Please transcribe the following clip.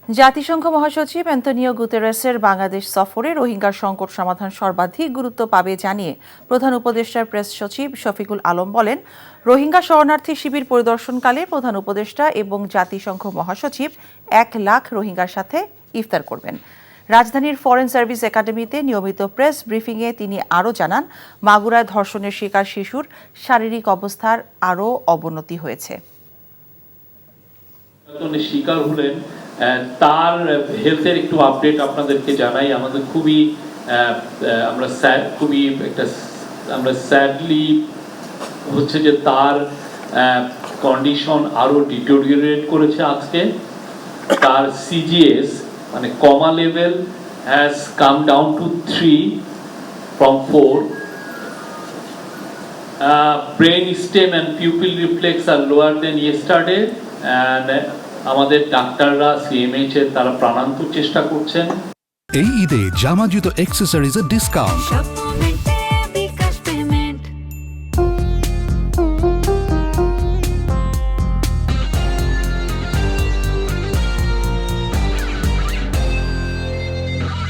জাতিসংঘ মহাসচিব অ্যান্তোনিও গুতেরেসের বাংলাদেশ সফরে রোহিঙ্গার সংকট সমাধান সর্বাধিক গুরুত্ব পাবে জানিয়ে প্রধান উপদেষ্টার প্রেস সচিব শফিকুল আলম বলেন, রোহিঙ্গা শরণার্থী শিবির পরিদর্শনকালে প্রধান উপদেষ্টা এবং জাতিসংঘ মহাসচিব 1 লাখ রোহিঙ্গার সাথে ইফতার করবেন। রাজধানীর ফরেন সার্ভিস একাডেমিতে নিয়মিত প্রেস ব্রিফিংয়ে তিনি আরও জানান, মাগুরায় ধর্ষণের শিকার শিশুর শারীরিক অবস্থার আরও অবনতি হয়েছে। শিকার হলেন তার হেলথের একটু আপডেট আপনাদেরকে জানাই। আমাদের আমরা স্যাডলি হচ্ছে যে তার কন্ডিশন আরো ডিটোরিয়েট করেছে। আজকে তার সিজিএস মানে কমা level has come down to 3 from 4. Brain stem and pupil reflex are lower than yesterday, and আমাদের ডাক্তাররা সিএমএইচ এর তারা প্রাণান্তর চেষ্টা করছেন। এই ঈদে জামা জুতো অ্যাক্সেসরিজের ডিসকাউন্ট